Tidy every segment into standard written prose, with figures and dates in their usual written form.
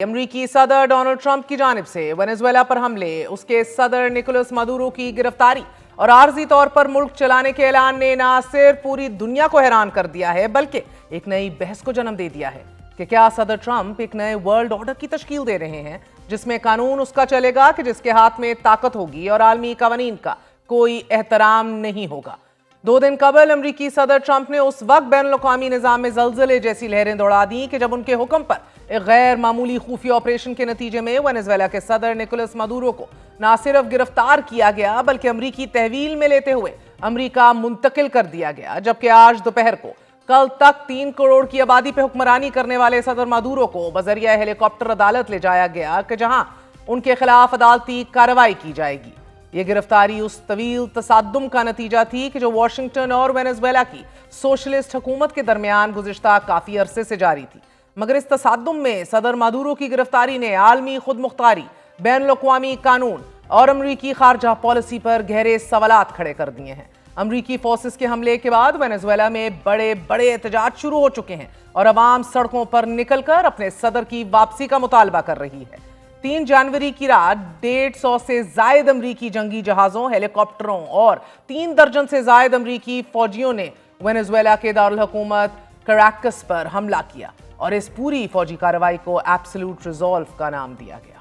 امریکی صدر Donald Trump کی جانب سے وینزویلا پر حملے، اس کے صدر نکولس مادورو کی گرفتاری اور عارضی طور پر ملک چلانے کے اعلان نے نہ صرف پوری دنیا کو حیران کر دیا ہے بلکہ ایک نئی بحث کو جنم دے دیا ہے کہ کیا صدر ٹرمپ ایک نئے ورلڈ آرڈر کی تشکیل دے رہے ہیں جس میں قانون اس کا چلے گا کہ جس کے ہاتھ میں طاقت ہوگی اور عالمی قوانین کا کوئی احترام نہیں ہوگا۔ 2 دن قبل امریکی صدر ٹرمپ نے اس وقت بین الاقوامی نظام میں زلزلے جیسی لہریں دوڑا دیں کہ جب ان کے حکم پر ایک غیر معمولی خفیہ آپریشن کے نتیجے میں وینزویلا کے صدر نکولس مادورو کو نہ صرف گرفتار کیا گیا بلکہ امریکی تحویل میں لیتے ہوئے امریکہ منتقل کر دیا گیا، جبکہ آج دوپہر کو کل تک 3 کروڑ کی آبادی پہ حکمرانی کرنے والے صدر مادورو کو بذریعہ ہیلی کاپٹر عدالت لے جایا گیا کہ جہاں ان کے خلاف عدالتی کارروائی کی جائے گی۔ یہ گرفتاری اس طویل تصادم کا نتیجہ تھی کہ جو واشنگٹن اور وینزویلا کی سوشلسٹ حکومت کے درمیان گزشتہ کافی عرصے سے جاری تھی، مگر اس تصادم میں صدر مادورو کی گرفتاری نے عالمی خود مختاری، بین الاقوامی قانون اور امریکی خارجہ پالیسی پر گہرے سوالات کھڑے کر دیے ہیں۔ امریکی فورسز کے حملے کے بعد وینزویلا میں بڑے بڑے احتجاج شروع ہو چکے ہیں اور عوام سڑکوں پر نکل کر اپنے صدر کی واپسی کا مطالبہ کر رہی ہے۔ 3 جنوری کی رات 150 سے زائد امریکی جنگی جہازوں، ہیلی کاپٹروں اور 3 درجن سے زائد امریکی فوجیوں نے وینزویلا کے دارالحکومت کراکس پر حملہ کیا اور اس پوری فوجی کارروائی کو ایبسولوٹ ریزالو کا نام دیا گیا۔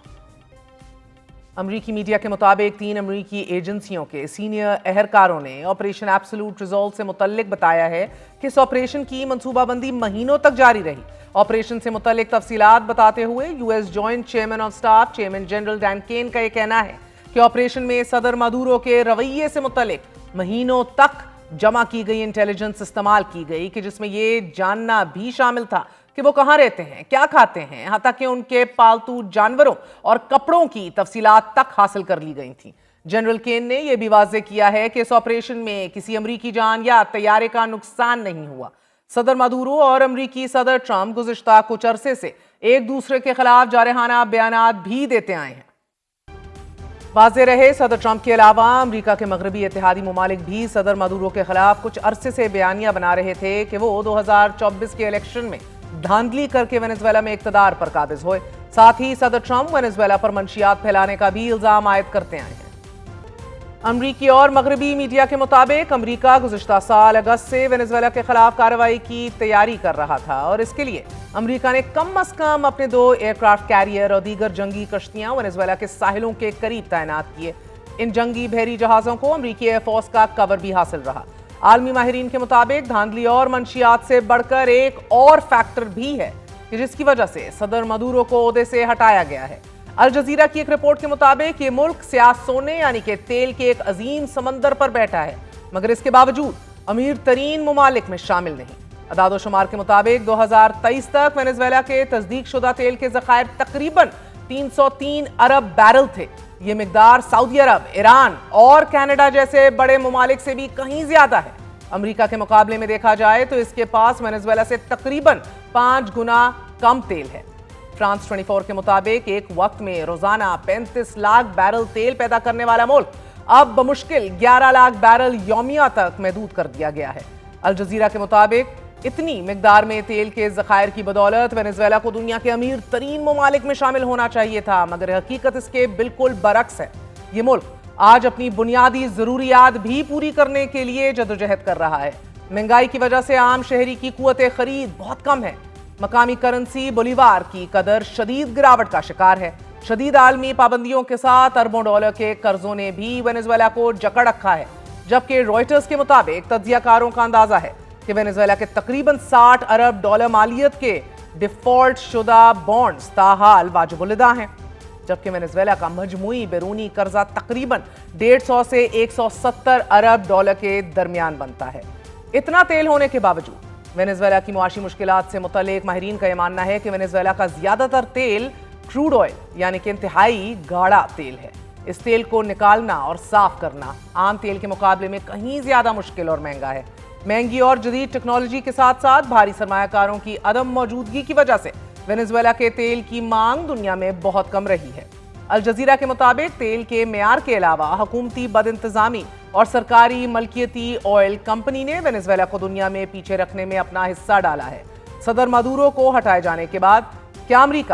امریکی میڈیا کے مطابق 3 امریکی ایجنسیوں کے سینئر اہلکاروں نے آپریشن ایبسولوٹ ریزالو سے متعلق بتایا ہے کہ اس آپریشن کی منصوبہ بندی مہینوں تک جاری رہی۔ آپریشن سے متعلق تفصیلات بتاتے ہوئے U S joint chairman of staff chairman general Dan Caine کا یہ کہنا ہے کہ آپریشن میں صدر مادورو کے رویے سے متعلق مہینوں تک جمع کی گئی انٹیلیجنس استعمال کی گئی کہ جس میں یہ جاننا بھی شامل تھا کہ وہ کہاں رہتے ہیں، کیا کھاتے ہیں، حتیٰ کہ ان کے پالتو جانوروں اور کپڑوں کی تفصیلات تک حاصل کر لی گئی تھیں۔ جنرل کین نے یہ بھی واضح کیا ہے کہ اس آپریشن میں کسی امریکی جان یا طیارے کا نقصان نہیں ہوا۔ صدر مادورو اور امریکی صدر ٹرمپ گزشتہ کچھ عرصے سے ایک دوسرے کے خلاف جارحانہ بیانات بھی دیتے آئے ہیں۔ واضح رہے، صدر ٹرمپ کے علاوہ امریکہ کے مغربی اتحادی ممالک بھی صدر مادورو کے خلاف کچھ عرصے سے بیانیہ بنا رہے تھے کہ وہ 2024 کے الیکشن میں دھاندلی کر کے وینزویلا میں اقتدار پر قابض ہوئے۔ ساتھ ہی صدر ٹرمپ وینزویلا پر منشیات پھیلانے کا بھی الزام عائد کرتے آئے ہیں۔ امریکی اور مغربی میڈیا کے مطابق امریکہ گزشتہ سال اگست سے وینزویلا کے خلاف کارروائی کی تیاری کر رہا تھا اور اس کے لیے امریکہ نے کم از کم اپنے 2 ایئرکرافٹ کیریئر اور دیگر جنگی کشتیاں وینزویلا کے ساحلوں کے قریب تعینات کیے۔ ان جنگی بحری جہازوں کو امریکی ایئر فورس کا کور بھی حاصل رہا۔ عالمی ماہرین کے مطابق دھاندلی اور منشیات سے بڑھ کر ایک اور فیکٹر بھی ہے کہ جس کی وجہ سے صدر مادورو کو عہدے سے ہٹایا گیا ہے۔ الجزیرہ کی ایک رپورٹ کے مطابق یہ ملک سیاہ سونے یعنی کہ تیل کے ایک عظیم سمندر پر بیٹھا ہے، مگر اس کے باوجود امیر ترین ممالک میں شامل نہیں۔ اعداد و شمار کے مطابق 2023 تک وینزویلا کے تصدیق شدہ تیل کے ذخائر تقریباً 303 ارب بیرل تھے۔ یہ مقدار سعودی عرب، ایران اور کینیڈا جیسے بڑے ممالک سے بھی کہیں زیادہ ہے۔ امریکہ کے مقابلے میں دیکھا جائے تو اس کے پاس وینزویلا سے تقریباً 5 گنا کم تیل ہے۔ فرانس 24 کے مطابق ایک وقت میں روزانہ 35 لاکھ بیرل تیل پیدا کرنے والا ملک اب بمشکل 11 لاکھ بیرل یومیہ تک محدود کر دیا گیا ہے۔ الجزیرہ کے مطابق اتنی مقدار میں تیل کے ذخائر کی بدولت وینزویلا کو دنیا کے امیر ترین ممالک میں شامل ہونا چاہیے تھا، مگر حقیقت اس کے بالکل برعکس ہے۔ یہ ملک آج اپنی بنیادی ضروریات بھی پوری کرنے کے لیے جدوجہد کر رہا ہے۔ مہنگائی کی وجہ سے عام شہری کی قوت خرید بہت کم ہے۔ مقامی کرنسی بولیوار کی قدر شدید گراوٹ کا شکار ہے۔ شدید عالمی پابندیوں کے ساتھ اربوں ڈالر کے قرضوں نے بھی وینزویلا کو جکڑ رکھا ہے، جبکہ روئٹرز کے مطابق تجزیہ کاروں کا اندازہ ہے کہ وینزویلا کے تقریباً 60 ارب ڈالر مالیت کے ڈیفالٹ شدہ بانڈز تاحال واجب الادا ہیں، جبکہ وینزویلا کا مجموعی بیرونی قرضہ تقریباً 150 سے 170 ارب ڈالر کے درمیان بنتا ہے۔ اتنا تیل ہونے کے باوجود وینزویلا کی معاشی مشکلات سے متعلق ماہرین کا یہ ماننا ہے کہ وینزویلا کا زیادہ تر تیل کروڈ آئل یعنی کہ انتہائی گاڑھا تیل ہے۔ اس تیل کو نکالنا اور صاف کرنا عام تیل کے مقابلے میں کہیں زیادہ مشکل اور مہنگا ہے۔ مہنگی اور جدید ٹیکنالوجی کے ساتھ ساتھ بھاری سرمایہ کاروں کی عدم موجودگی کی وجہ سے وینزویلا کے تیل کی مانگ دنیا میں بہت کم رہی ہے۔ الجزیرہ کے مطابق تیل کے معیار کے علاوہ حکومتی بد انتظامی اور سرکاری ملکیتی آئل کمپنی نے وینزویلا کو دنیا میں پیچھے رکھنے میں اپنا حصہ ڈالا ہے۔ صدر مادورو کو ہٹائے جانے کے بعد کیا امریکہ